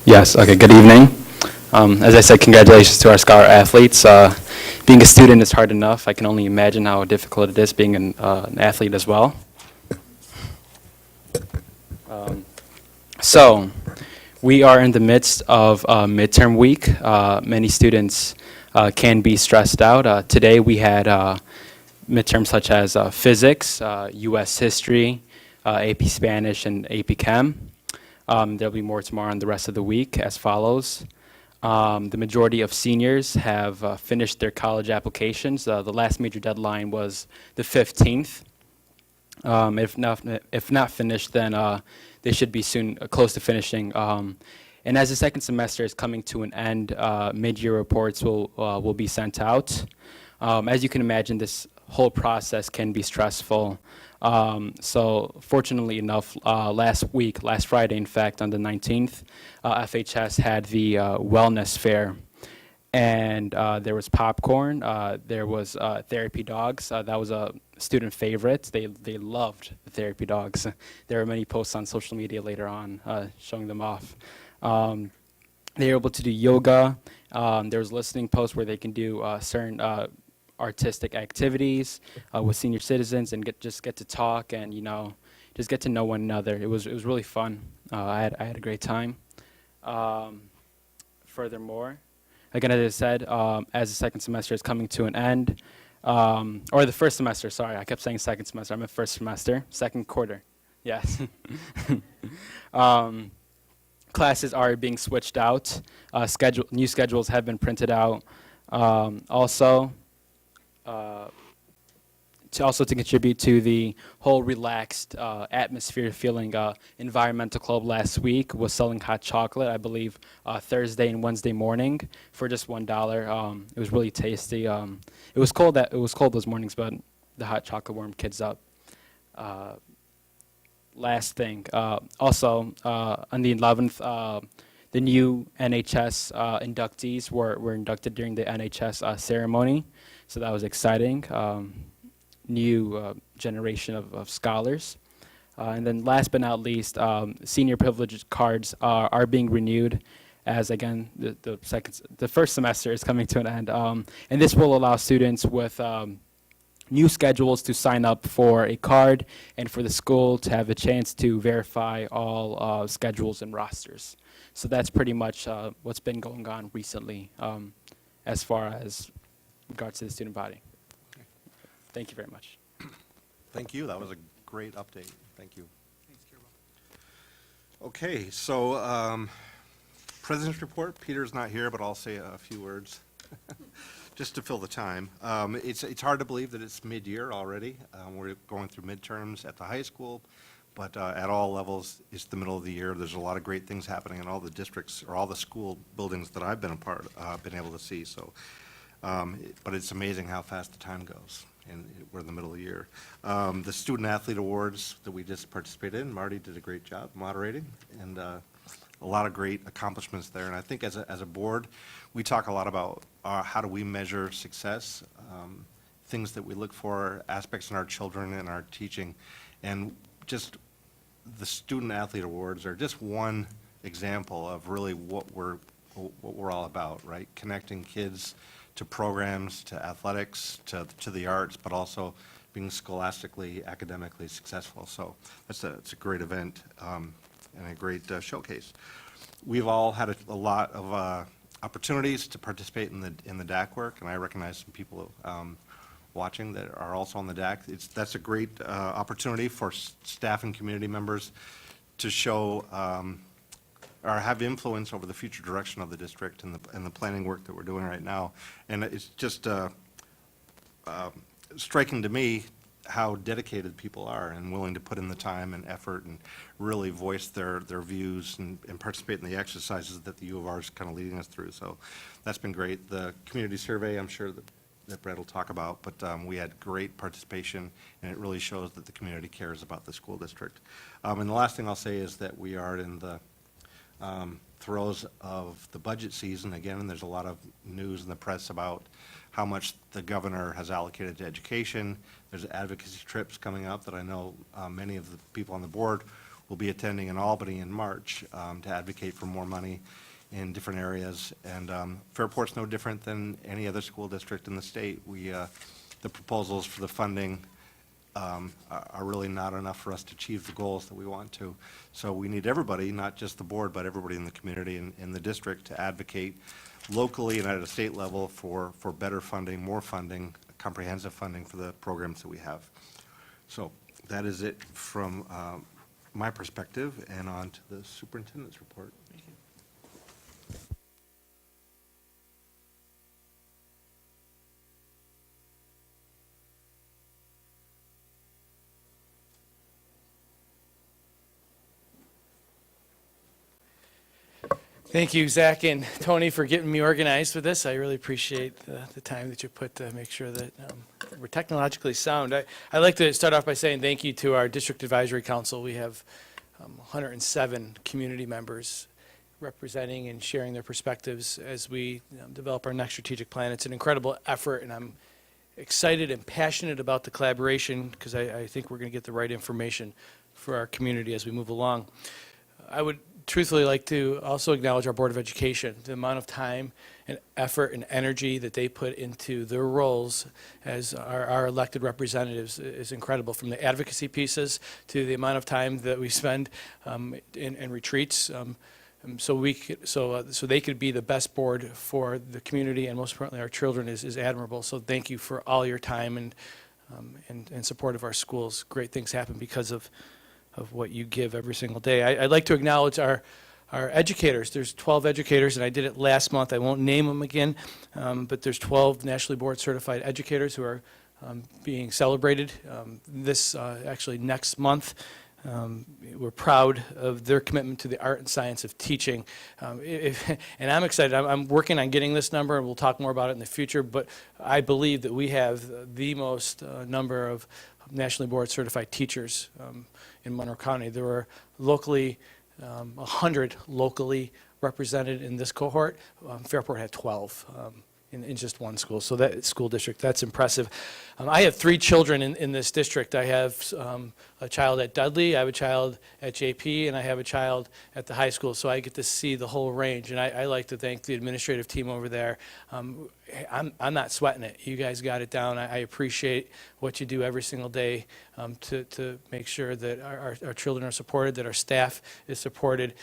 Yes, okay, good evening. As I said, congratulations to our scholar athletes. Being a student is hard enough. I can only imagine how difficult it is being an athlete as well. So, we are in the midst of midterm week. Many students can be stressed out. Today we had midterms such as physics, U.S. history, AP Spanish, and AP Chem. There'll be more tomorrow and the rest of the week as follows. The majority of seniors have finished their college applications. The last major deadline was the 15th. If not finished, then they should be soon close to finishing. And as the second semester is coming to an end, mid-year reports will be sent out. As you can imagine, this whole process can be stressful. So fortunately enough, last Friday, in fact, on the 19th, FHS had the wellness fair. And there was popcorn, there was therapy dogs. That was a student favorite. They loved the therapy dogs. There were many posts on social media later on showing them off. They were able to do yoga. There was listening posts where they can do certain artistic activities with senior citizens and just get to talk and just get to know one another. It was really fun. I had a great time. Furthermore, again, as I said, as the second semester is coming to an end, or the first semester, sorry, I kept saying second semester. I meant first semester, second quarter. Yes. Classes are being switched out. New schedules have been printed out. Also to contribute to the whole relaxed atmosphere feeling, Environmental Club last week was selling hot chocolate, I believe, Thursday and Wednesday morning for just $1. It was really tasty. It was cold those mornings, but the hot chocolate warmed kids up. Last thing, also on the 11th, the new NHS inductees were inducted during the NHS ceremony, so that was exciting. New generation of scholars. And then last but not least, senior privilege cards are being renewed as, again, the first semester is coming to an end. And this will allow students with new schedules to sign up for a card and for the school to have a chance to verify all schedules and rosters. So that's pretty much what's been going on recently as far as regards to the student body. Thank you very much. Thank you. That was a great update. Thank you. Okay, so President's report. Peter's not here, but I'll say a few words just to fill the time. It's hard to believe that it's mid-year already. We're going through midterms at the high school, but at all levels, it's the middle of the year. There's a lot of great things happening in all the districts or all the school buildings that I've been been able to see. So, but it's amazing how fast the time goes. And we're in the middle of the year. The Student Athlete Awards that we just participated in, Marty did a great job moderating, and a lot of great accomplishments there. And I think as a board, we talk a lot about how do we measure success, things that we look for, aspects in our children and our teaching. And just the Student Athlete Awards are just one example of really what we're all about, right? Connecting kids to programs, to athletics, to the arts, but also being scholastically, academically successful. So it's a great event and a great showcase. We've all had a lot of opportunities to participate in the DAC work, and I recognize some people watching that are also on the DAC. That's a great opportunity for staff and community members to show or have influence over the future direction of the district and the planning work that we're doing right now. And it's just striking to me how dedicated people are and willing to put in the time and effort and really voice their views and participate in the exercises that the U of R is kind of leading us through. So that's been great. The community survey, I'm sure that Brett will talk about, but we had great participation, and it really shows that the community cares about the school district. And the last thing I'll say is that we are in the throes of the budget season again, and there's a lot of news in the press about how much the governor has allocated to education. There's advocacy trips coming up that I know many of the people on the board will be attending in Albany in March to advocate for more money in different areas. And Fairport's no different than any other school district in the state. The proposals for the funding are really not enough for us to achieve the goals that we want to. So we need everybody, not just the board, but everybody in the community and in the district to advocate locally and at a state level for better funding, more funding, comprehensive funding for the programs that we have. So that is it from my perspective, and on to the superintendent's report. Thank you, Zach and Tony, for getting me organized with this. I really appreciate the time that you put to make sure that we're technologically sound. I'd like to start off by saying thank you to our District Advisory Council. We have 107 community members representing and sharing their perspectives as we develop our next strategic plan. It's an incredible effort, and I'm excited and passionate about the collaboration because I think we're going to get the right information for our community as we move along. I would truthfully like to also acknowledge our Board of Education. The amount of time and effort and energy that they put into their roles as our elected representatives is incredible, from the advocacy pieces to the amount of time that we spend in retreats, so they could be the best board for the community and most importantly our children is admirable. So thank you for all your time and support of our schools. Great things happen because of what you give every single day. I'd like to acknowledge our educators. There's 12 educators, and I did it last month. I won't name them again, but there's 12 nationally board certified educators who are being celebrated actually next month. We're proud of their commitment to the art and science of teaching. And I'm excited. I'm working on getting this number, and we'll talk more about it in the future, but I believe that we have the most number of nationally board certified teachers in Monroe County. There were locally 100 locally represented in this cohort. Fairport had 12 in just one school, so that school district, that's impressive. I have 3 children in this district. I have a child at Dudley, I have a child at JP, and I have a child at the high school, so I get to see the whole range, and I like to thank the administrative team over there. I'm not sweating it. You guys got it down. I appreciate what you do every single day to make sure that our children are supported, that our staff is supported,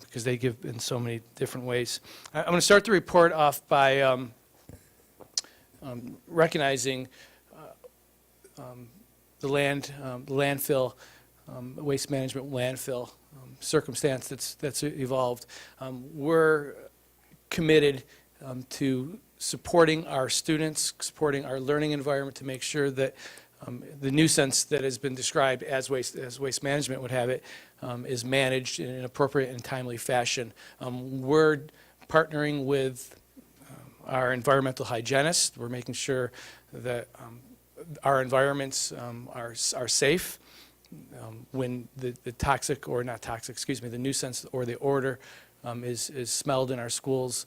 because they give in so many different ways. I'm going to start the report off by recognizing the landfill, waste management landfill circumstance that's evolved. We're committed to supporting our students, supporting our learning environment to make sure that the nuisance that has been described as waste management would have it is managed in an appropriate and timely fashion. We're partnering with our environmental hygienists. We're making sure that our environments are safe when the toxic, or not toxic, excuse me, the nuisance or the odor is smelled in our schools.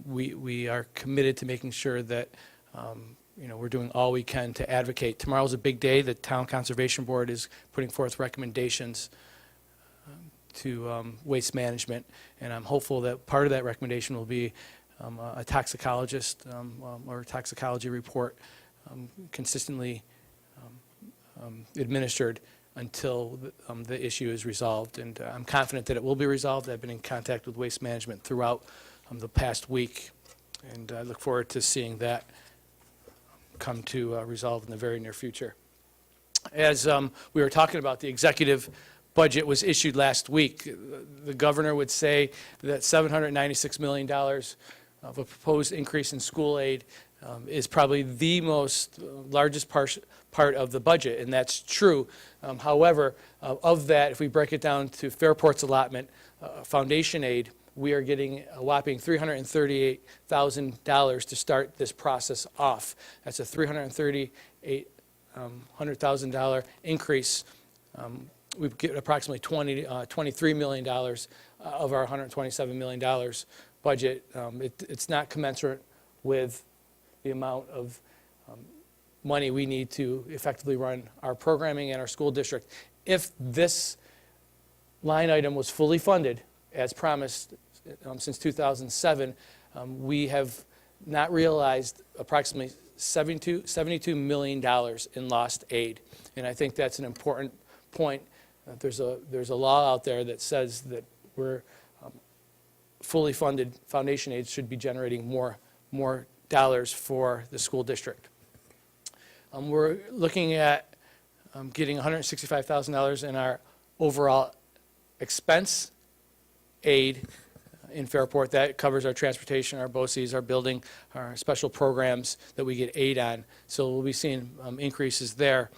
We are committed to making sure that we're doing all we can to advocate. Tomorrow's a big day. The Town Conservation Board is putting forth recommendations to waste management, and I'm hopeful that part of that recommendation will be a toxicologist or a toxicology report consistently administered until the issue is resolved. And I'm confident that it will be resolved. I've been in contact with waste management throughout the past week, and I look forward to seeing that come to resolve in the very near future. As we were talking about, the executive budget was issued last week. The governor would say that $796 million of a proposed increase in school aid is probably the largest part of the budget, and that's true. However, of that, if we break it down to Fairport's allotment, foundation aid, we are getting a whopping $338,000 to start this process off. That's a $338,000 increase. We get approximately $23 million of our $127 million budget. It's not commensurate with the amount of money we need to effectively run our programming and our school district. If this line item was fully funded, as promised, since 2007, we have not realized approximately $72 million in lost aid. And I think that's an important point. There's a law out there that says that we're fully funded foundation aid should be generating more dollars for the school district. We're looking at getting $165,000 in our overall expense aid in Fairport. That covers our transportation, our BOCES, our building, our special programs that we get aid on. So we'll be seeing increases there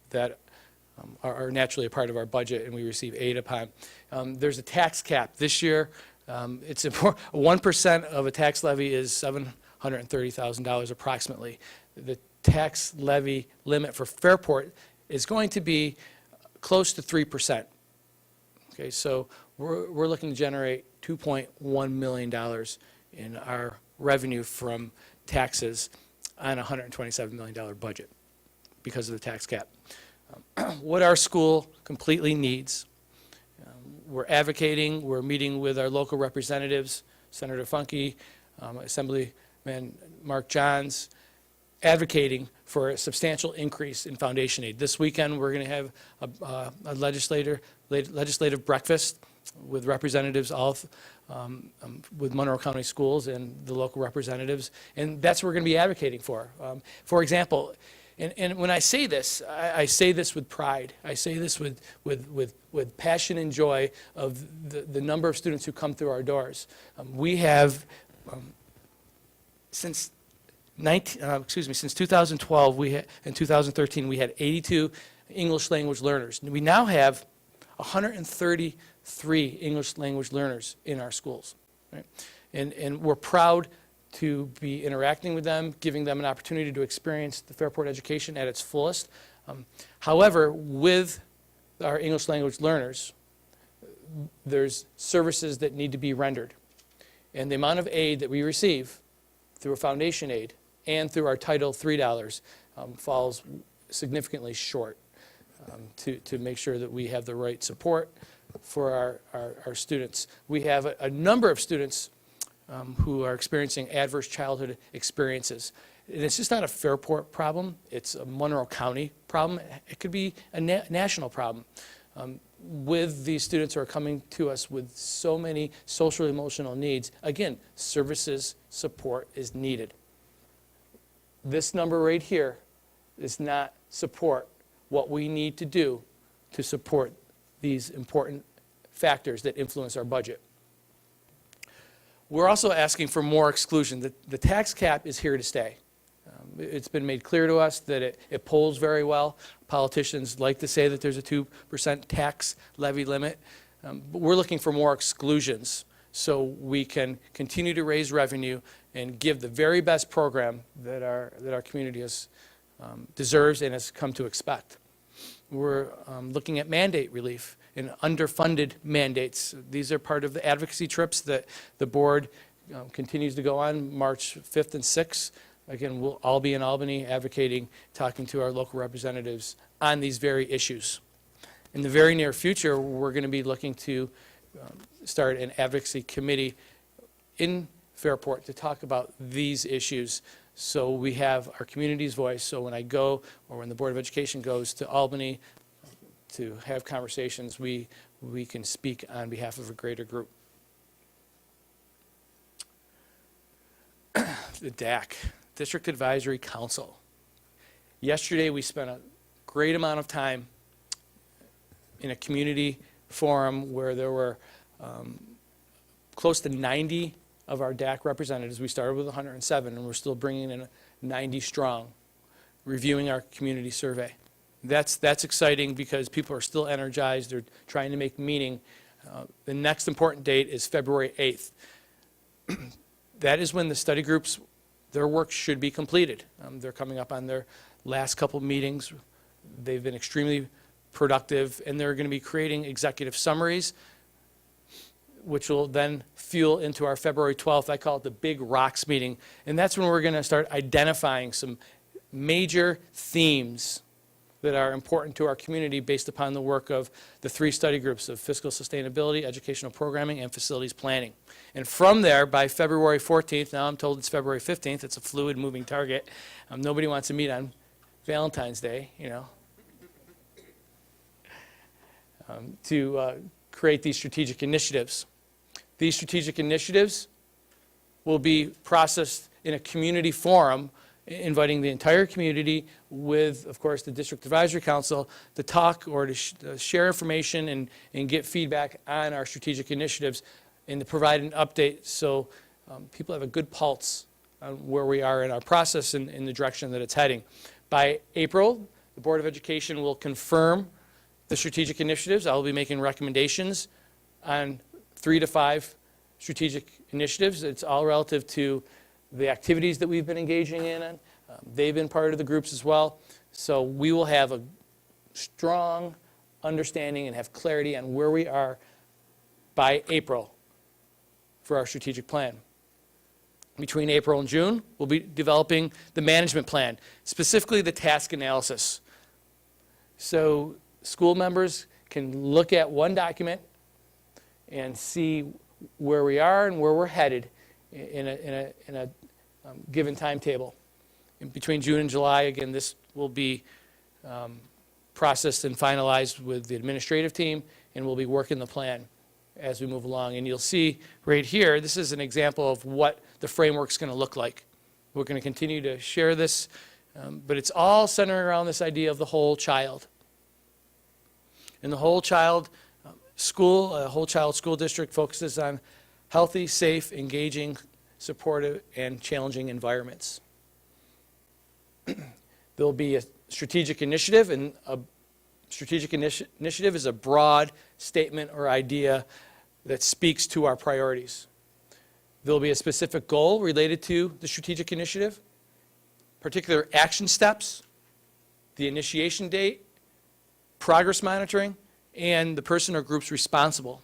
that are naturally a part of our budget and we receive aid upon. There's a tax cap. This year, it's important. 1% of a tax levy is $730,000 approximately. The tax levy limit for Fairport is going to be close to 3%. Okay, so we're looking to generate $2.1 million in our revenue from taxes on a $127 million budget because of the tax cap. What our school completely needs, we're advocating, we're meeting with our local representatives, Senator Funke, Assemblyman Mark Johns, advocating for a substantial increase in foundation aid. This weekend, we're going to have a legislative breakfast with representatives all with Monroe County Schools and the local representatives, and that's what we're going to be advocating for. For example, and when I say this with pride. I say this with passion and joy of the number of students who come through our doors. We have, since 2012, in 2013, we had 82 English language learners. We now have 133 English language learners in our schools. Right? And we're proud to be interacting with them, giving them an opportunity to experience the Fairport education at its fullest. However, with our English language learners, there's services that need to be rendered. And the amount of aid that we receive through a foundation aid and through our Title III dollars falls significantly short to make sure that we have the right support for our students. We have a number of students who are experiencing adverse childhood experiences. And it's just not a Fairport problem, it's a Monroe County problem. It could be a national problem. With these students who are coming to us with so many social emotional needs, again, services support is needed. This number right here does not support what we need to do to support these important factors that influence our budget. We're also asking for more exclusion. The tax cap is here to stay. It's been made clear to us that it polls very well. Politicians like to say that there's a 2% tax levy limit. But we're looking for more exclusions so we can continue to raise revenue and give the very best program that our community deserves and has come to expect. We're looking at mandate relief and underfunded mandates. These are part of the advocacy trips that the board continues to go on March 5th and 6th. Again, we'll all be in Albany advocating, talking to our local representatives on these very issues. In the very near future, we're going to be looking to start an advocacy committee in Fairport to talk about these issues so we have our community's voice. So when I go, or when the Board of Education goes to Albany to have conversations, we can speak on behalf of a greater group. The DAC, District Advisory Council. Yesterday we spent a great amount of time in a community forum where there were close to 90 of our DAC representatives. We started with 107 and we're still bringing in 90 strong, reviewing our community survey. That's exciting because people are still energized. They're trying to make meaning. The next important date is February 8th. That is when the study groups, their work should be completed. They're coming up on their last couple meetings. They've been extremely productive, and they're going to be creating executive summaries, which will then fuel into our February 12th, I call it the Big Rocks meeting. And that's when we're going to start identifying some major themes that are important to our community based upon the work of the 3 study groups of fiscal sustainability, educational programming, and facilities planning. And from there, by February 14th, now I'm told it's February 15th, it's a fluid moving target. Nobody wants to meet on Valentine's Day, you know, to create these strategic initiatives. These strategic initiatives will be processed in a community forum, inviting the entire community with, of course, the District Advisory Council to talk or to share information and get feedback on our strategic initiatives and to provide an update so people have a good pulse on where we are in our process and in the direction that it's heading. By April, the Board of Education will confirm the strategic initiatives. I will be making recommendations on 3 to 5 strategic initiatives. It's all relative to the activities that we've been engaging in. They've been part of the groups as well. So we will have a strong understanding and have clarity on where we are by April for our strategic plan. Between April and June, we'll be developing the management plan, specifically the task analysis. So school members can look at one document and see where we are and where we're headed in a given timetable. In between June and July, again, this will be processed and finalized with the administrative team, and we'll be working the plan as we move along. And you'll see right here, this is an example of what the framework's going to look like. We're going to continue to share this, but it's all centered around this idea of the whole child. And the whole child school district focuses on healthy, safe, engaging, supportive, and challenging environments. There'll be a strategic initiative, and a strategic initiative is a broad statement or idea that speaks to our priorities. There'll be a specific goal related to the strategic initiative, particular action steps, the initiation date, progress monitoring, and the person or groups responsible.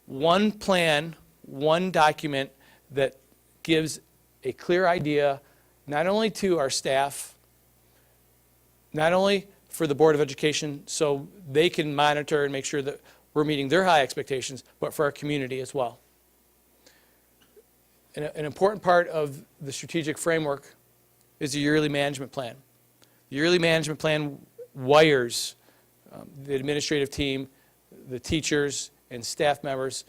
One plan, one document that gives a clear idea not only to our staff, not only for the Board of Education so they can monitor and make sure that we're meeting their high expectations, but for our community as well. An important part of the strategic framework is the yearly management plan. The yearly management plan wires the administrative team, the teachers, and staff members,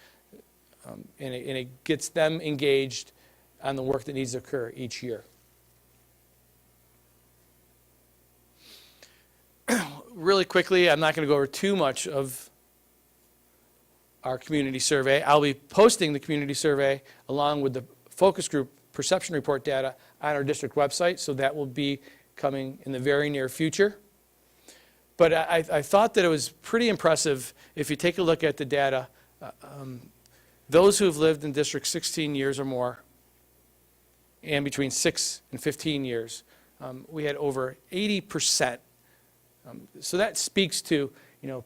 and it gets them engaged on the work that needs to occur each year. Really quickly, I'm not going to go over too much of our community survey. I'll be posting the community survey along with the focus group perception report data on our district website, so that will be coming in the very near future. But I thought that it was pretty impressive if you take a look at the data. Those who have lived in District 16 years or more, and between 6 and 15 years, we had over 80%. So that speaks to,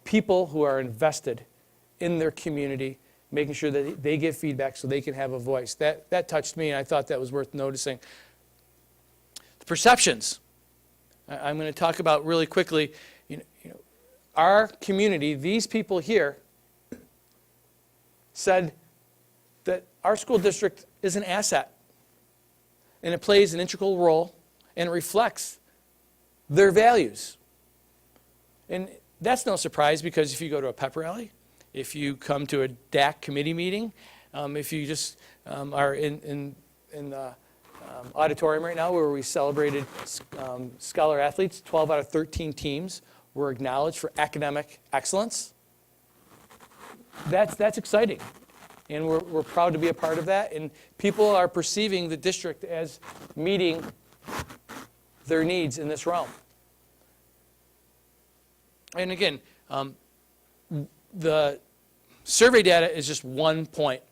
people who are invested in their community, making sure that they give feedback so they can have a voice. That touched me, and I thought that was worth noticing. The perceptions, I'm going to talk about really quickly. Our community, these people here, said that our school district is an asset, and it plays an integral role, and it reflects their values. And that's no surprise, because if you go to a pep rally, if you come to a DAC committee meeting, if you just are in the auditorium right now where we celebrated scholar athletes, 12 out of 13 teams were acknowledged for academic excellence. That's exciting, and we're proud to be a part of that, and people are perceiving the district as meeting their needs in this realm. And again, the survey data is just one point,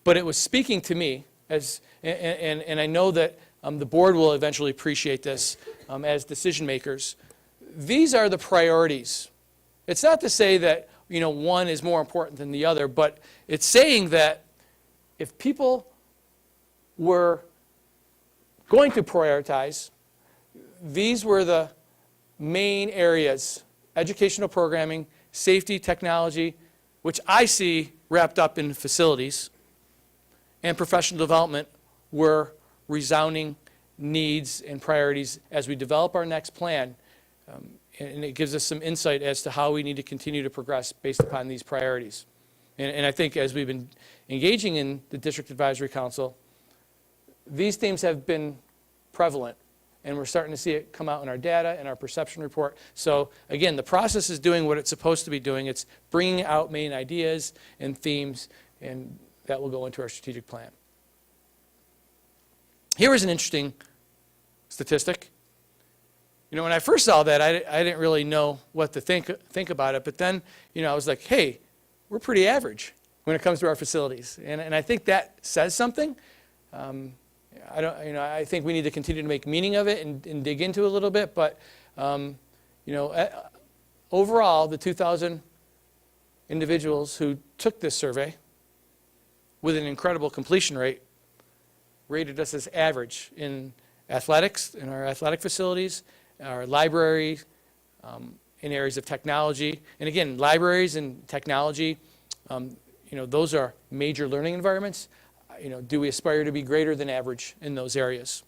but it was speaking to me and I know that the board will eventually appreciate this as decision makers. These are the priorities. It's not to say that one is more important than the other, but it's saying that if people were going to prioritize, these were the main areas: educational programming, safety, technology, which I see wrapped up in facilities, and professional development were resounding needs and priorities as we develop our next plan. And it gives us some insight as to how we need to continue to progress based upon these priorities. And I think as we've been engaging in the District Advisory Council, these themes have been prevalent, and we're starting to see it come out in our data and our perception report. So again, the process is doing what it's supposed to be doing. It's bringing out main ideas and themes, and that will go into our strategic plan. Here is an interesting statistic. You know, when I first saw that, I didn't really know what to think about it. But then, you know, I was like, hey, we're pretty average when it comes to our facilities. And I think that says something. I think we need to continue to make meaning of it and dig into it a little bit. But, overall, the 2,000 individuals who took this survey with an incredible completion rate rated us as average in athletics, in our athletic facilities, our libraries, in areas of technology. And again, libraries and technology, those are major learning environments. Do we aspire to be greater than average in those areas?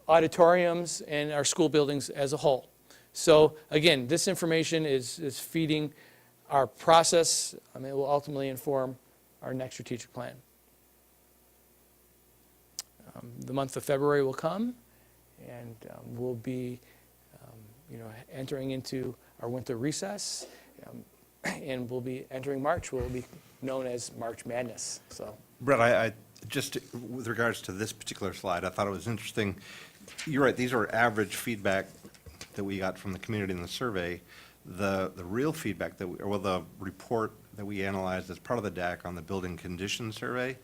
Auditoriums and our school buildings as a whole. So again, this information is feeding our process. It will ultimately inform our next strategic plan. The month of February will come, and we'll be entering into our winter recess, and we'll be entering March. We'll be known as March Madness. So, Brett, I just, with regards to this particular slide, I thought it was interesting. You're right, these are average feedback that we got from the community in the survey. The real feedback the report that we analyzed as part of the DAC on the building condition survey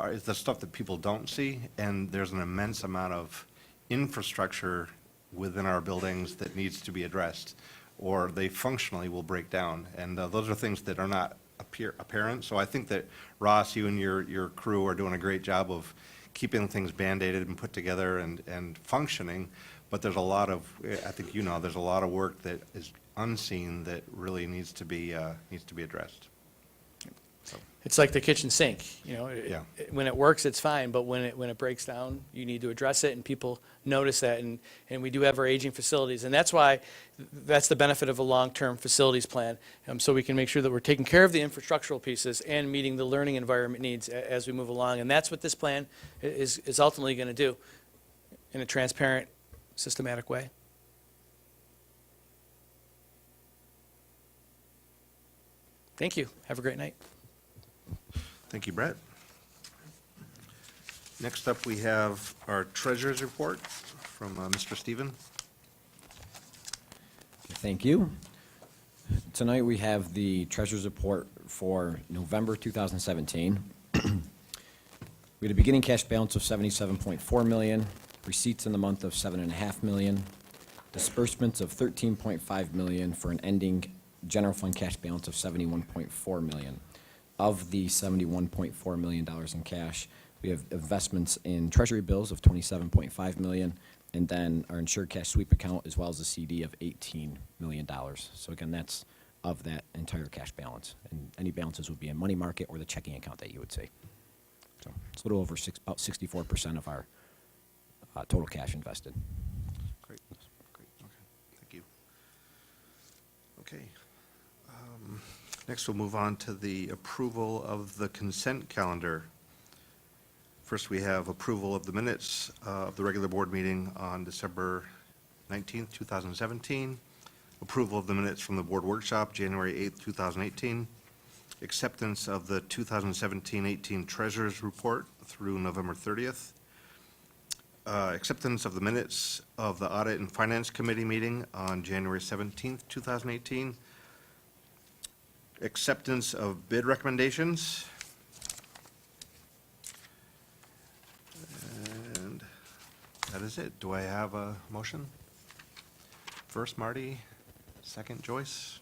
is the stuff that people don't see, and there's an immense amount of infrastructure within our buildings that needs to be addressed, or they functionally will break down, and those are things that are not apparent. So I think that, Ross, you and your crew are doing a great job of keeping things band-aided and put together and functioning, but there's a lot of, I think there's a lot of work that is unseen that really needs to be addressed. So. It's like the kitchen sink, Yeah. When it works, it's fine, but when it breaks down, you need to address it, and people notice that, and we do have our aging facilities, and that's why, that's the benefit of a long-term facilities plan, so we can make sure that we're taking care of the infrastructural pieces and meeting the learning environment needs as we move along, and that's what this plan is ultimately going to do in a transparent, systematic way. Thank you. Have a great night. Thank you, Brett. Next up, we have our treasurer's report from Mr. Stephen. Thank you. Tonight we have the treasurer's report for November 2017. We had a beginning cash balance of $77.4 million, receipts in the month of $7.5 million, disbursements of $13.5 million for an ending general fund cash balance of $71.4 million. Of the $71.4 million in cash, we have investments in treasury bills of $27.5 million, and then our insured cash sweep account, as well as a CD of $18 million. So again, that's of that entire cash balance. And any balances would be in money market or the checking account that you would see. So it's a little over about 64% of our total cash invested. Great. Okay. Thank you. Okay. Next, we'll move on to the approval of the consent calendar. First, we have approval of the minutes of the regular board meeting on December 19th, 2017, approval of the minutes from the board workshop, January 8th, 2018, acceptance of the 2017-18 treasurer's report through November 30th, acceptance of the minutes of the audit and finance committee meeting on January 17th, 2018, acceptance of bid recommendations. And that is it. Do I have a motion? First, Marty. Second, Joyce.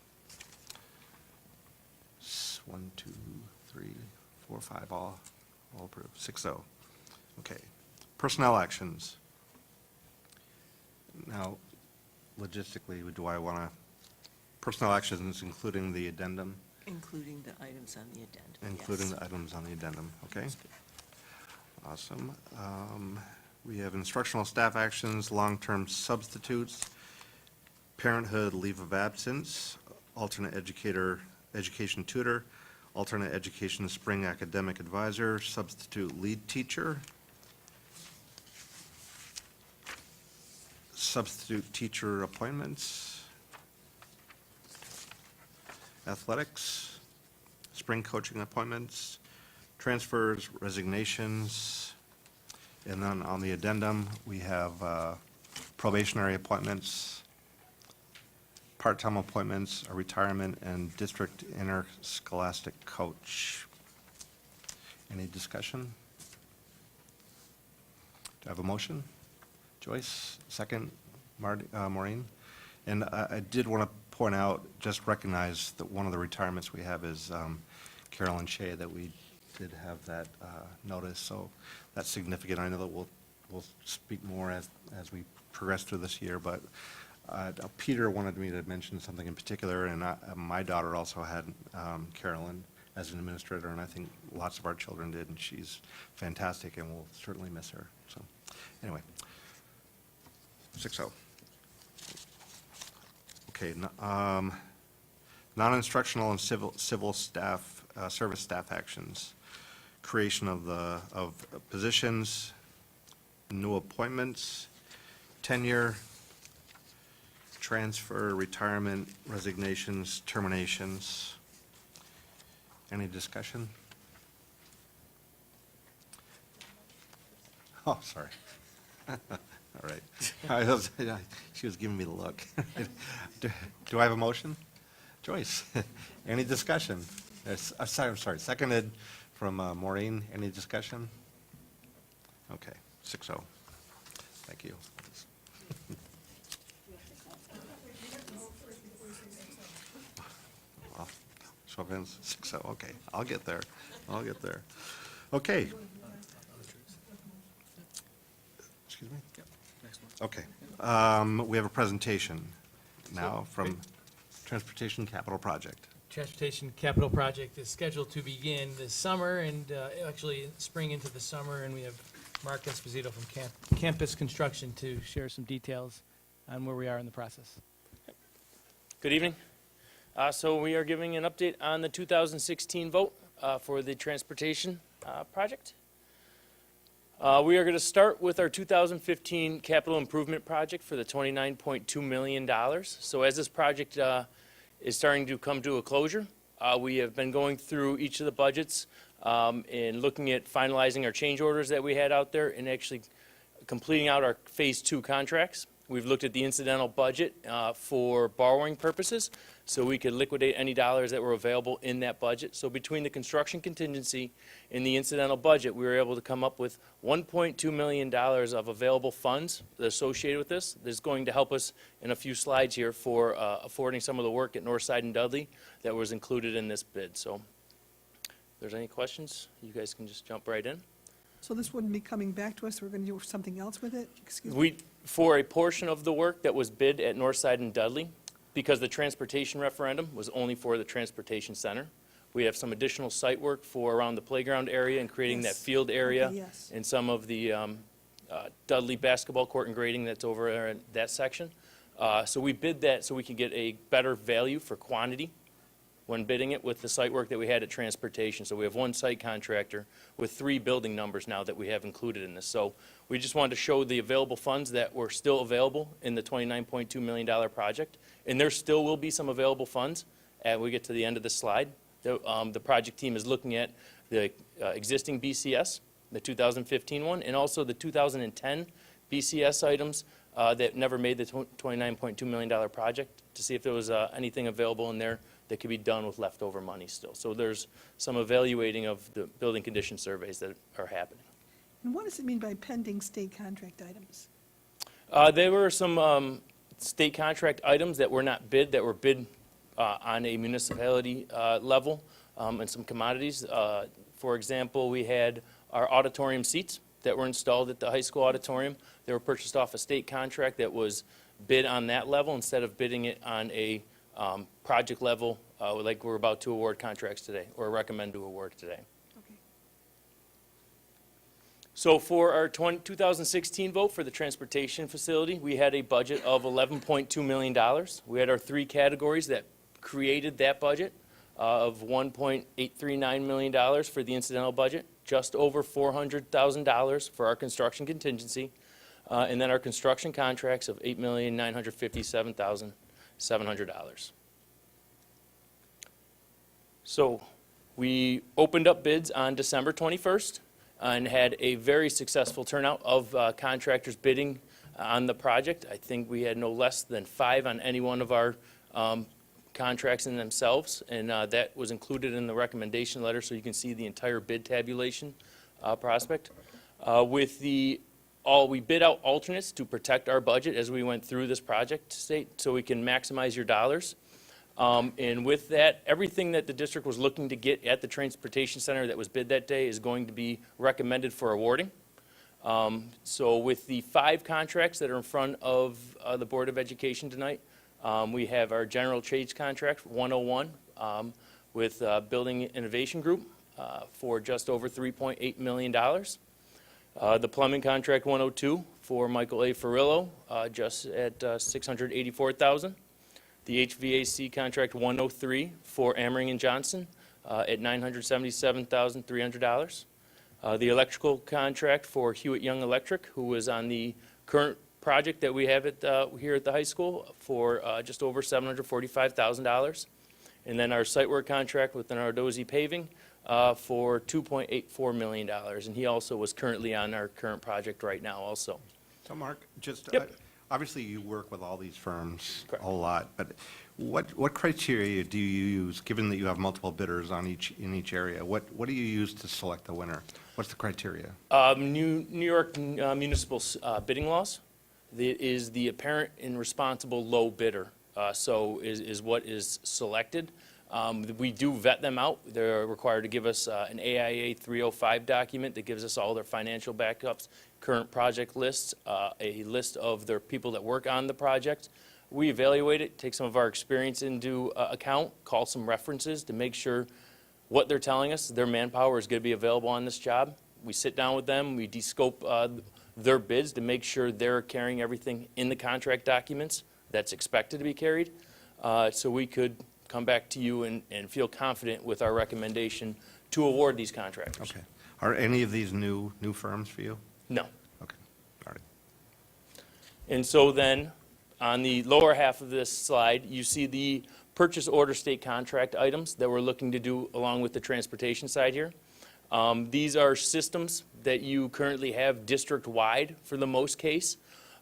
1, 2, 3, 4, 5, all approved. 6-0. Okay. Personnel actions. Now, logistically, do I want to, personnel actions including the addendum? Including the items on the addendum, Including yes. the items on the addendum, okay? Awesome. We have instructional staff actions, long-term substitutes, parenthood leave of absence, alternate education tutor, alternate education spring academic advisor, substitute lead teacher, substitute teacher appointments, athletics, spring coaching appointments, transfers, resignations, and then on the addendum, we have probationary appointments, part-time appointments, a retirement, and district interscholastic coach. Any discussion? Do I have a motion? Joyce, second, Maureen? And I did want to point out, just recognize that one of the retirements we have is Carolyn Shea, that we did have that notice, so that's significant. I know that we'll speak more as we progress through this year, but Peter wanted me to mention something in particular, and my daughter also had Carolyn as an administrator, and I think lots of our children did, and she's fantastic, and we'll certainly miss her. So, anyway, 6-0. Okay, non-instructional and civil staff, service staff actions, creation of positions, new appointments, tenure, transfer, retirement, resignations, terminations. Any discussion? Oh, sorry. All right. She was giving me the look. Do I have a motion? Joyce, any discussion? I'm sorry, seconded from Maureen. Any discussion? Okay, 6-0. Thank you. Well, show of hands, 6-0. Okay, I'll get there. Okay. Excuse me? Okay. We have a presentation now from Transportation Capital Project. Transportation Capital Project is scheduled to begin this summer and actually spring into the summer, and we have Mark Esposito from Campus Construction to share some details on where we are in the process. Good evening. So we are giving an update on the 2016 vote for the transportation project. We are going to start with our 2015 capital improvement project for the $29.2 million. So as this project is starting to come to a closure, we have been going through each of the budgets and looking at finalizing our change orders that we had out there and actually completing out our Phase 2 contracts. We've looked at the incidental budget for borrowing purposes, so we could liquidate any dollars that were available in that budget. So between the construction contingency and the incidental budget, we were able to come up with $1.2 million of available funds associated with this. This is going to help us in a few slides here for affording some of the work at Northside and Dudley that was included in this bid. So if there's any questions, you guys can just jump right in. So this wouldn't be coming back to us, we're going to do something else with it? Excuse me. For a portion of the work that was bid at Northside and Dudley, because the transportation referendum was only for the transportation center, we have some additional site work for around the playground area and creating that Yes. field area. Okay, yes. And some of the Dudley basketball court and grading that's over there in that section. So we bid that so we could get a better value for quantity when bidding it with the site work that we had at transportation. So we have one site contractor with 3 building numbers now that we have included in this. So we just wanted to show the available funds that were still available in the $29.2 million project. And there still will be some available funds as we get to the end of the slide. The project team is looking at the existing BCS, the 2015 one, and also the 2010 BCS items that never made the $29.2 million project to see if there was anything available in there that could be done with leftover money still. So there's some evaluating of the building condition surveys that are happening. And what does it mean by pending state contract items? There were some state contract items that were not bid, that were bid on a municipality level, and some commodities. For example, we had our auditorium seats that were installed at the high school auditorium. They were purchased off a state contract that was bid on that level instead of bidding it on a project level, like we're about to award contracts today, or recommend to award today. Okay. So for our 2016 vote for the transportation facility, we had a budget of $11.2 million. We had our three categories that created that budget of $1.839 million for the incidental budget, just over $400,000 for our construction contingency, and then our construction contracts of $8,957,700. So we opened up bids on December 21st and had a very successful turnout of contractors bidding on the project. I think we had no less than 5 on any one of our contracts in themselves, and that was included in the recommendation letter, so you can see the entire bid tabulation prospect. We bid out alternates to protect our budget as we went through this project state, so we can maximize your dollars. And with that, everything that the district was looking to get at the transportation center that was bid that day is going to be recommended for awarding. So with the 5 contracts that are in front of the Board of Education tonight, we have our general trades contract 101 with Building Innovation Group for just over $3.8 million. The plumbing contract 102 for Michael A. Ferrillo, just at $684,000. The HVAC contract 103 for Amering and Johnson at $977,300. The electrical contract for Hewitt Young Electric, who was on the current project that we have here at the high school for just over $745,000. And then our site work contract with Nardozzi Paving for $2.84 million. And he also was currently on our current project right now also. So Mark, just, Yep. obviously you work with all these firms Correct. a whole lot, but what criteria do you use, given that you have multiple bidders in each area? What do you use to select the winner? What's the criteria? New York municipal bidding laws. Is the apparent and responsible low bidder, so is what is selected. We do vet them out. They're required to give us an AIA 305 document that gives us all their financial backups, current project lists, a list of their people that work on the project. We evaluate it, take some of our experience into account, call some references to make sure what they're telling us, their manpower is going to be available on this job. We sit down with them, we descope their bids to make sure they're carrying everything in the contract documents that's expected to be carried, so we could come back to you and feel confident with our recommendation to award these contractors. Okay. Are any of these new firms for you? No. Okay, all right. And so then, on the lower half of this slide, you see the purchase order state contract items that we're looking to do along with the transportation side here. These are systems that you currently have district-wide for the most case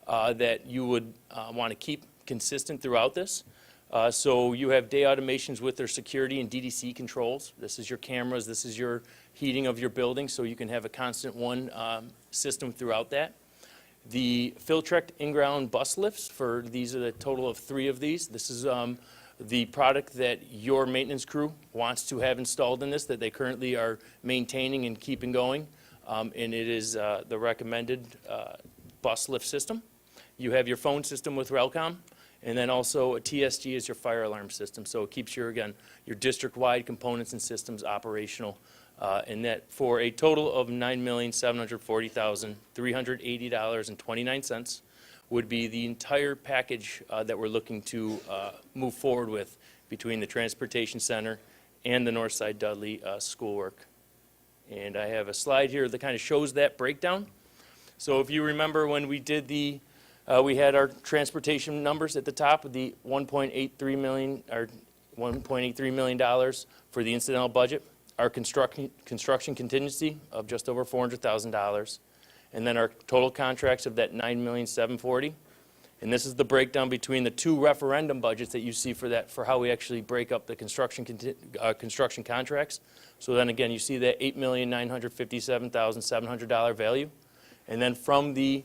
that you would want to keep consistent throughout this. So you have day automations with their security and DDC controls. This is your cameras, this is your heating of your building, so you can have a constant one system throughout that. The Filtrect in-ground bus lifts, these are the total of 3 of these. This is the product that your maintenance crew wants to have installed in this, that they currently are maintaining and keeping going. And it is the recommended bus lift system. You have your phone system with Relcom, and then also a TSG is your fire alarm system. So it keeps your district-wide components and systems operational. And that for a total of $9,740,380.29 would be the entire package that we're looking to move forward with between the Transportation Center and the Northside Dudley schoolwork. And I have a slide here that kind of shows that breakdown. So if you remember when we did we had our transportation numbers at the top of the $1.83 million, or $1.83 million for the incidental budget, our construction contingency of just over $400,000, and then our total contracts of that $9,740,000. And this is the breakdown between the 2 referendum budgets that you see for how we actually break up the construction contracts. So then again, you see that $8,957,700 value. And then from the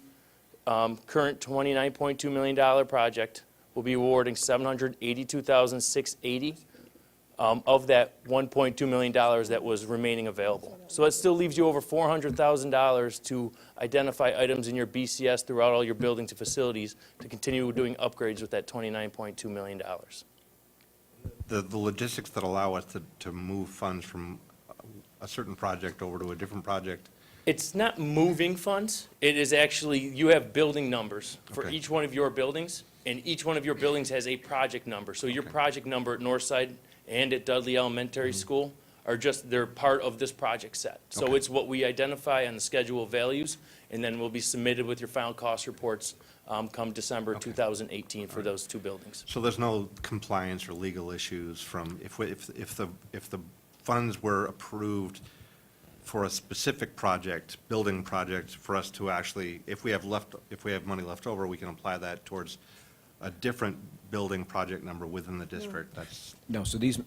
current $29.2 million project, we'll be awarding $782,680 of that $1.2 million that was remaining available. So it still leaves you over $400,000 to identify items in your BCS throughout all your buildings and facilities to continue doing upgrades with that $29.2 million. The logistics that allow us to move funds from a certain project over to a different project, It's not moving funds. It is actually, you have building numbers for Okay. each one of your buildings, and each one of your buildings has a project number. So your project number at Northside and at Dudley Elementary School are just, they're part of this project set. So Okay. it's what we identify on the schedule of values, and then will be submitted with your final cost reports come December 2018 for those two buildings. so there's no compliance or legal issues from, if the funds were approved for a specific project, building project, for us to actually, if we have money left over, we can apply that towards a different building project number within the district. That's, No, so these,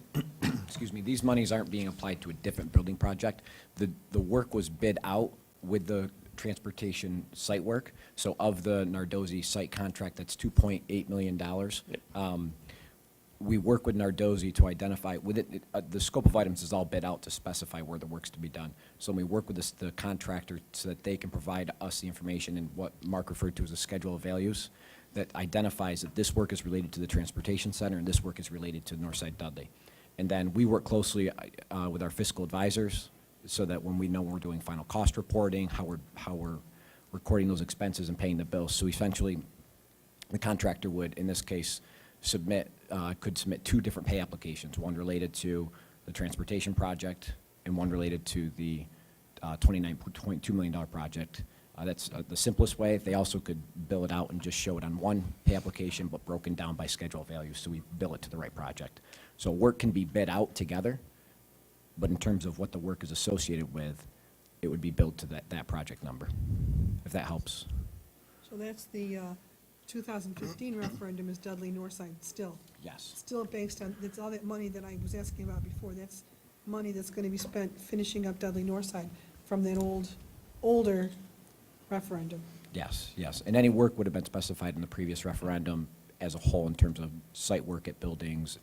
excuse me, these monies aren't being applied to a different building project. The work was bid out with the transportation site work. So of the Nardozzi site contract, that's $2.8 million. We work with Nardozzi to identify, with it, the scope of items is all bid out to specify where the work's to be done. So we work with the contractor so that they can provide us the information and what Mark referred to as a schedule of values that identifies that this work is related to the transportation center and this work is related to Northside Dudley. And then we work closely with our fiscal advisors so that when we know we're doing final cost reporting, how we're recording those expenses and paying the bills. So essentially, the contractor would, in this case, could submit two different pay applications, one related to the transportation project and one related to the $29.2 million project. That's the simplest way. They also could bill it out and just show it on one pay application, but broken down by schedule of values, so we bill it to the right project. So work can be bid out together, but in terms of what the work is associated with, it would be billed to that project number, if that helps. So that's the 2015 referendum is Dudley Northside still. Yes. Still based on, that's all that money that I was asking about before. That's money that's going to be spent finishing up Dudley Northside from that older referendum. Yes, yes. And any work would have been specified in the previous referendum as a whole in terms of site work at buildings,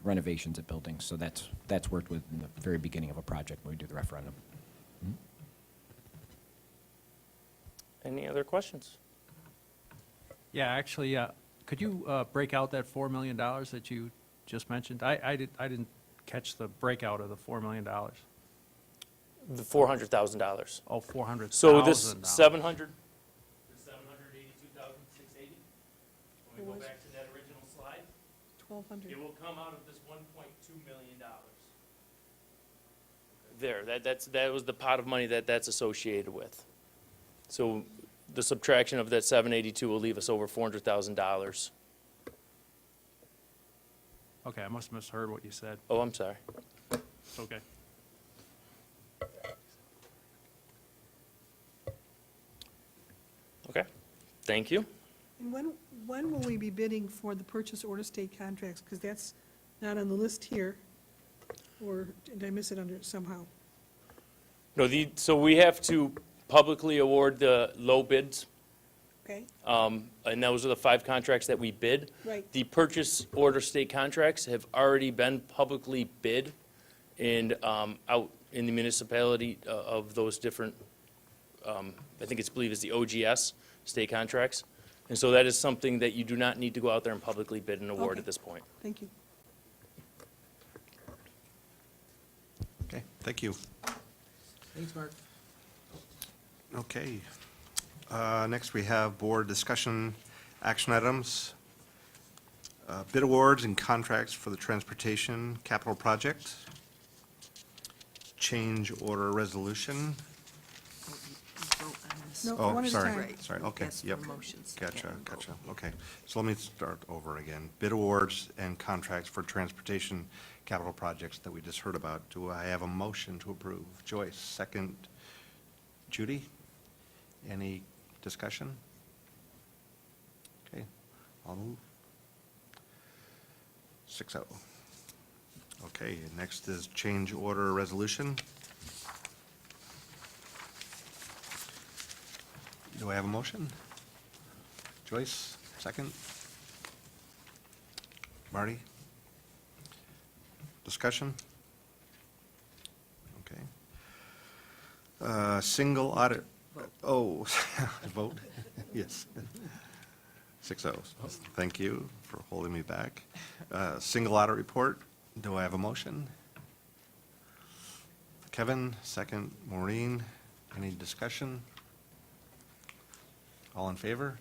renovations at buildings. So that's worked with in the very beginning of a project when we do the referendum. Any other questions? Yeah, actually, could you break out that $4 million that you just mentioned? I didn't catch the breakout of the $4 million. The $400,000. Oh, $400,000. So this 700, the 782,680, when we go back to that original slide, 1,200. it will come out of this $1.2 million. There, that was the pot of money that's associated with. So the subtraction of that 782 will leave us over $400,000. Okay, I must have misheard what you said. Oh, I'm sorry. It's okay. Okay, thank you. And when will we be bidding for the purchase order state contracts? Because that's not on the list here. Or did I miss it under somehow? No, so we have to publicly award the low bids, Okay, and those are the 5 contracts that we bid. right. The purchase order state contracts have already been publicly bid and out in the municipality of those different, I think believe it's the OGS state contracts. And so that is something that you do not need to go out there and publicly bid and award Okay. at this point. Thank you. okay, thank you. Thanks, Mark. Okay. Next, we have board discussion action items. Bid awards and contracts for the transportation capital project. Change order resolution. Vote on this. No, Oh, one at a sorry, time. Right. sorry, okay, That's for yep. motions. Gotcha, and vote. gotcha, okay. So let me start over again. Bid awards and contracts for transportation capital projects that we just heard about. Do I have a motion to approve? Joyce, second. Judy? Any discussion? Okay, I'll move. 6-0. Okay, next is change order resolution. Do I have a motion? Joyce, second. Marty? Discussion? Okay. Single audit, oh, vote? Yes. 6-0. Thank you for holding me back. Single audit report, do I have a motion? Kevin, second. Maureen, any discussion? All in favor?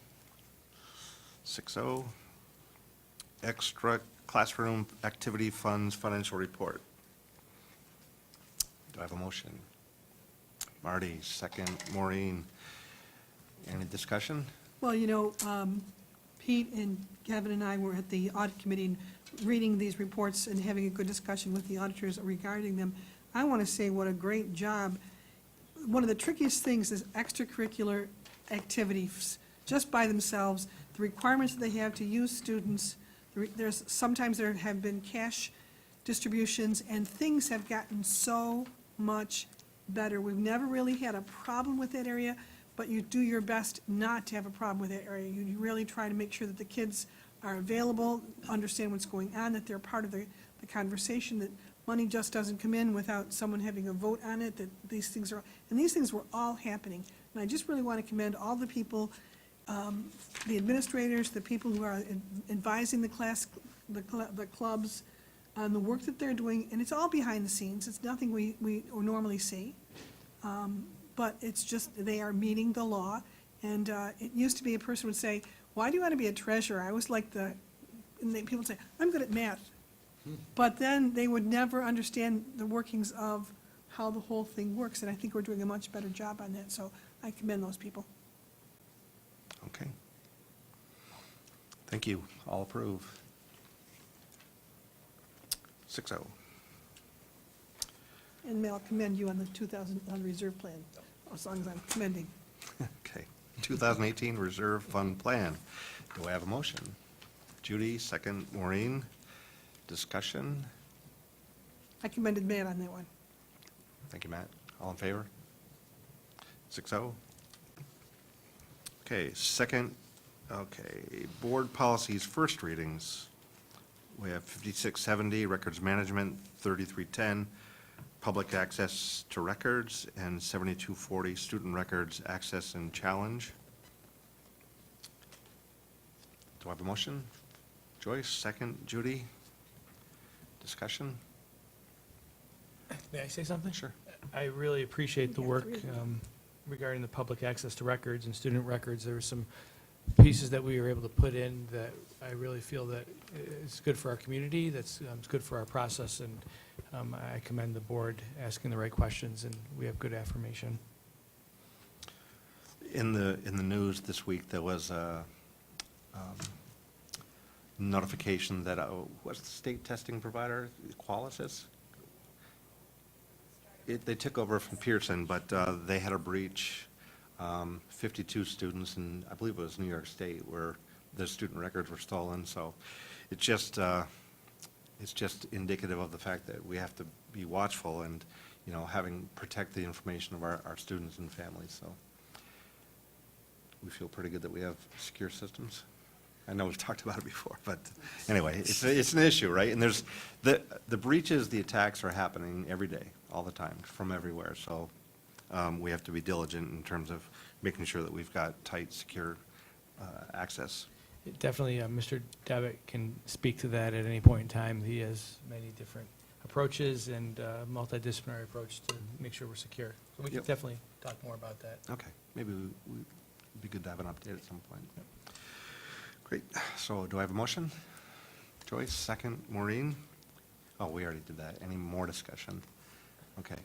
6-0. Extra classroom activity funds financial report. Do I have a motion? Marty, second. Maureen, any discussion? Well, Pete and Kevin and I were at the audit committee and reading these reports and having a good discussion with the auditors regarding them. I want to say what a great job. One of the trickiest things is extracurricular activities, just by themselves, the requirements that they have to use students. Sometimes there have been cash distributions, and things have gotten so much better. We've never really had a problem with that area, but you do your best not to have a problem with that area. You really try to make sure that the kids are available, understand what's going on, that they're part of the conversation, that money just doesn't come in without someone having a vote on it, that these things were all happening. And I just really want to commend all the people, the administrators, the people who are advising the clubs on the work that they're doing, and it's all behind the scenes. It's nothing we normally see. But it's just, they are meeting the law. And it used to be a person would say, why do you want to be a treasurer? I was like and people would say, I'm good at math. But then they would never understand the workings of how the whole thing works. And I think we're doing a much better job on that. So I commend those people. Okay. Thank you. All approve. 6-0. And Mel, commend you on the 2000 reserve plan, as long as I'm commending. Okay. 2018 Reserve Fund Plan. Do I have a motion? Judy, second. Maureen, discussion? I commended Matt on that one. Thank you, Matt. All in favor? 6-0. Okay, board policies, first readings. We have 5670, records management, 3310, public access to records, and 7240, student records access and challenge. Do I have a motion? Joyce, second. Judy? Discussion? May I say something? Sure. I really appreciate the Yeah, work three. regarding the public access to records and student records. There were some pieces that we were able to put in that I really feel that it's good for our community, it's good for our process, and I commend the board asking the right questions, and we have good affirmation. In the news this week, there was a notification that, what's the state testing provider, Qualisys? They took over from Pearson, but they had a breach, 52 students, and I believe it was New York State, where their student records were stolen. So it's just indicative of the fact that we have to be watchful and, protect the information of our students and families. So we feel pretty good that we have secure systems. I know we've talked about it before, but anyway, it's an issue, right? And there's the breaches, the attacks are happening every day, all the time, from everywhere. So we have to be diligent in terms of making sure that we've got tight, secure access. Definitely, Mr. Devitt can speak to that at any point in time. He has many different approaches and multidisciplinary approach to make sure we're secure. So we can Yep. definitely talk more about that. Okay, maybe it'd be good to have an update at some point. Great, so do I have a motion? Joyce, second. Maureen? Oh, we already did that. Any more discussion? Okay.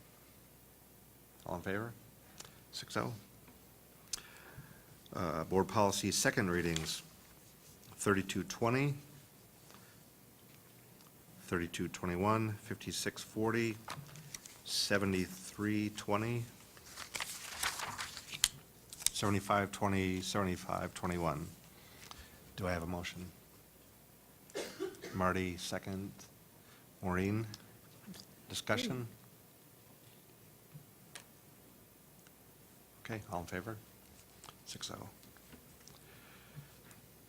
All in favor? 6-0. Board policy, second readings, 3220, 3221, 5640, 7320, 7520, 7521. Do I have a motion? Marty, second. Maureen, discussion? Okay, all in favor? 6-0.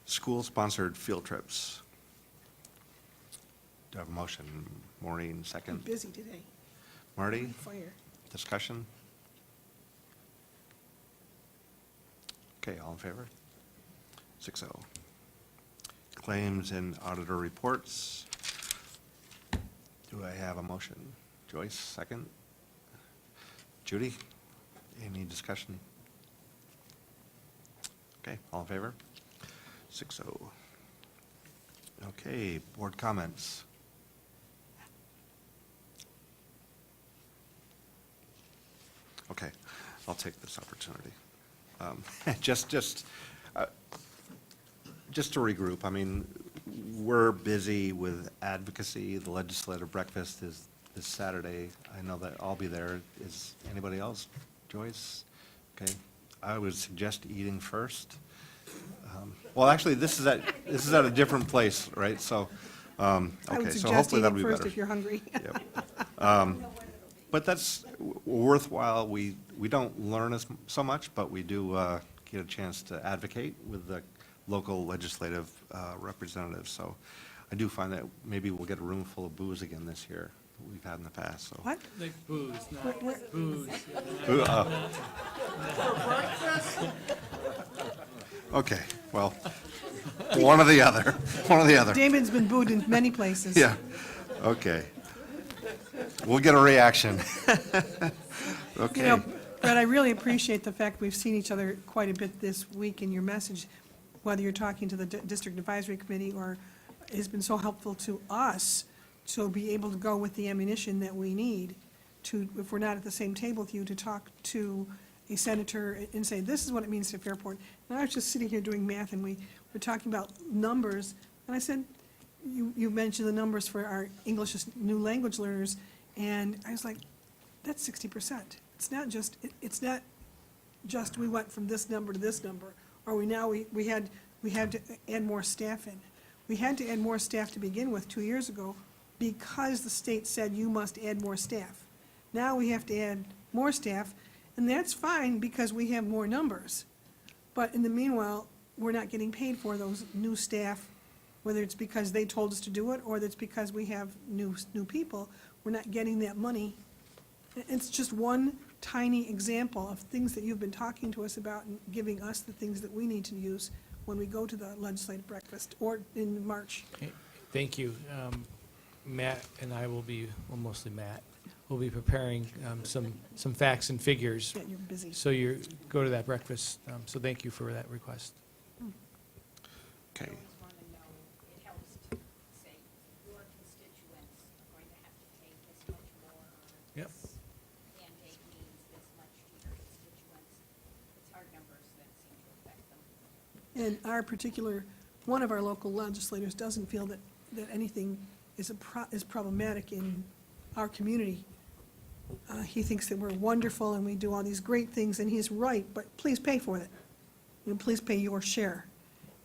School-sponsored field trips. Do I have a motion? Maureen, I'm second. busy today. Marty, Fire. discussion? Okay, all in favor? 6-0. Claims and auditor reports. Do I have a motion? Joyce, second. Judy, any discussion? Okay, all in favor? 6-0. Okay, board comments. Okay, I'll take this opportunity. Just to regroup, I mean, we're busy with advocacy. The legislative breakfast is this Saturday. I know that I'll be there. Is anybody else? Joyce? Okay. I would suggest eating first. Well, actually, this is at a different place, right? So, I okay, would so suggest hopefully that'll eating be first better. if you're hungry. Yep. But that's worthwhile. We don't learn so much, but we do get a chance to advocate with the local legislative representatives. So I do find that maybe we'll get a room full of booze again this year, we've had in the past, so. What? Like booze, What- booze. Boo- Okay, well, one or the other, one or the other. David's been booed in many places. Yeah, okay. We'll get a reaction. You Okay. know, Brett, I really appreciate the fact we've seen each other quite a bit this week in your message, whether you're talking to the District Advisory Committee or it's been so helpful to us to be able to go with the ammunition that we need to, if we're not at the same table with you, to talk to a senator and say, this is what it means to Fairport. And I was just sitting here doing math and we were talking about numbers, and I said, you mentioned the numbers for our English as new language learners, and I was like, that's 60%. It's not just we went from this number to this number, or we had to add more staff in. We had to add more staff to begin with 2 years ago because the state said you must add more staff. Now we have to add more staff, and that's fine because we have more numbers. But in the meanwhile, we're not getting paid for those new staff, whether it's because they told us to do it or it's because we have new people. We're not getting that money. It's just one tiny example of things that you've been talking to us about and giving us the things that we need to use when we go to the legislative breakfast or in March. Thank you. Matt and I will be, well, mostly Matt, will be preparing some facts and figures. Yeah, you're busy. So you go to that breakfast. So thank you for that request. Okay. always want to know, it helps to say, your constituents are going to have to pay this much more, or Yep. this mandate means this much to your constituents. It's hard numbers that seem to affect them. And our particular, one of our local legislators doesn't feel that anything is problematic in our community. He thinks that we're wonderful and we do all these great things, and he's right, but please pay for it. You know, please pay your share.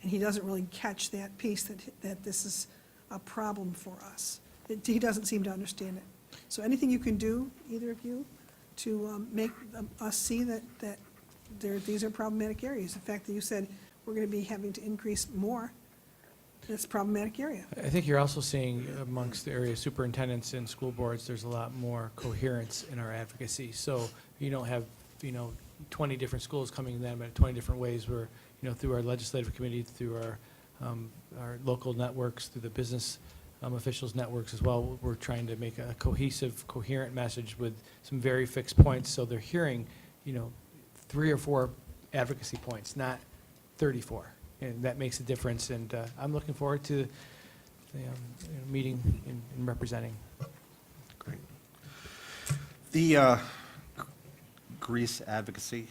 And he doesn't really catch that piece, that this is a problem for us. He doesn't seem to understand it. So anything you can do, either of you, to make us see that these are problematic areas. The fact that you said we're going to be having to increase more, that's a problematic area. I think you're also seeing amongst the area superintendents and school boards, there's a lot more coherence in our advocacy. So you don't have, 20 different schools coming to them at 20 different ways. We're, through our legislative committee, through our local networks, through the business officials networks as well, we're trying to make a cohesive, coherent message with some very fixed points. So they're hearing, 3 or 4 advocacy points, not 34. And that makes a difference, and I'm looking forward to the meeting and representing. Great. The Greece advocacy,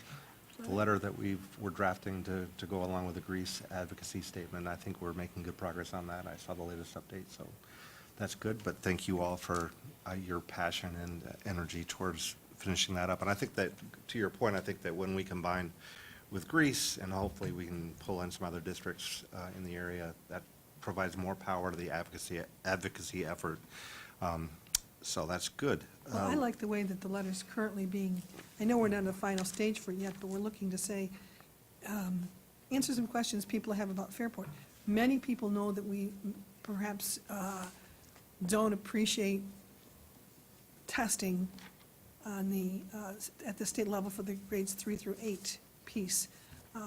the letter that we're drafting to go along with the Greece advocacy statement, I think we're making good progress on that. I saw the latest update, so that's good. But thank you all for your passion and energy towards finishing that up. And I think that, to your point, I think that when we combine with Greece, and hopefully we can pull in some other districts in the area, that provides more power to the advocacy effort. So that's good. Well, I like the way that the letter's currently being, I know we're not in the final stage for it yet, but we're looking to say, answer some questions people have about Fairport. Many people know that we perhaps don't appreciate testing on the, at the state level for the grades 3 through 8 piece.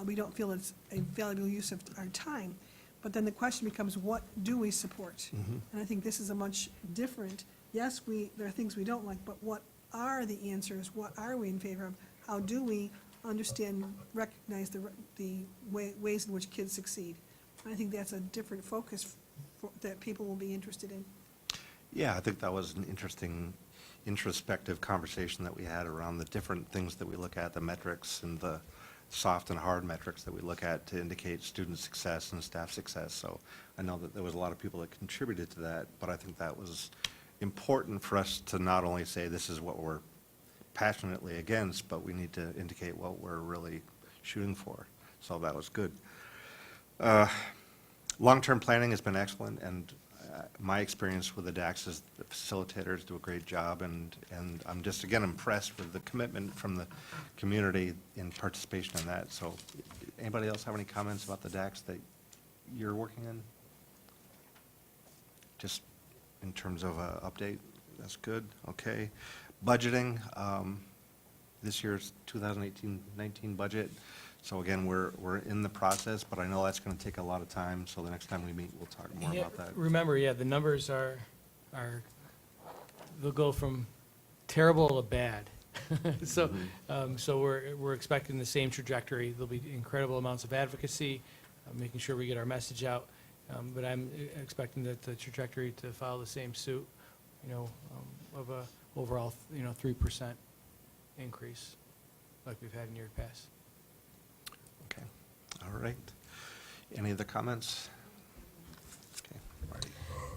We don't feel it's a valuable use of our time. But then the question becomes, what do we support? And I think this is a much different, yes, there are things we don't like, but what are the answers? What are we in favor of? How do we understand, recognize the ways in which kids succeed? I think that's a different focus that people will be interested in. Yeah, I think that was an interesting introspective conversation that we had around the different things that we look at, the metrics and the soft and hard metrics that we look at to indicate student success and staff success. So I know that there was a lot of people that contributed to that, but I think that was important for us to not only say this is what we're passionately against, but we need to indicate what we're really shooting for. So that was good. Long-term planning has been excellent, and my experience with the DACs is the facilitators do a great job, and I'm just, again, impressed with the commitment from the community in participation in that. So anybody else have any comments about the DACs that you're working in? Just in terms of an update, that's good, okay. Budgeting, this year's 2018-19 budget. So again, we're in the process, but I know that's going to take a lot of time, so the next time we meet, we'll talk more Yeah, about that. remember, yeah, the numbers are, they'll go from terrible to bad. So, so we're expecting the same trajectory. There'll be incredible amounts of advocacy, making sure we get our message out. But I'm expecting that the trajectory to follow the same suit, of a overall, 3% increase like we've had in years past. Okay, all right. Any other comments? Okay, Marty.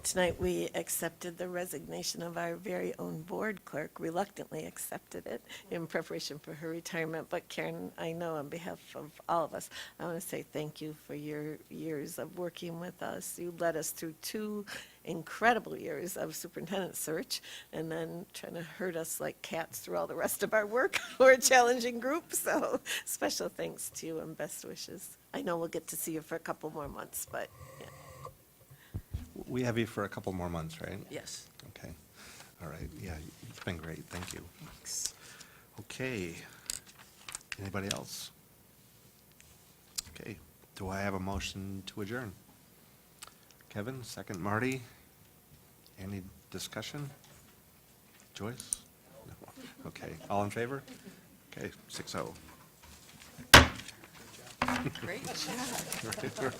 Tonight, we accepted the resignation of our very own board clerk, reluctantly accepted it in preparation for her retirement. But Karen, I know on behalf of all of us, I want to say thank you for your years of working with us. You led us through 2 incredible years of superintendent search, and then trying to herd us like cats through all the rest of our work. We're a challenging group, so special thanks to you and best wishes. I know we'll get to see you for a couple more months, but yeah. We have you for a couple more months, right? Yes. Okay, all right, yeah, it's been great, thank you. Thanks. Okay, anybody else? Okay, do I have a motion to adjourn? Kevin, second, Marty. Any discussion? Joyce? No. Okay, all in favor? Okay, 6-0. Great job. Right, right.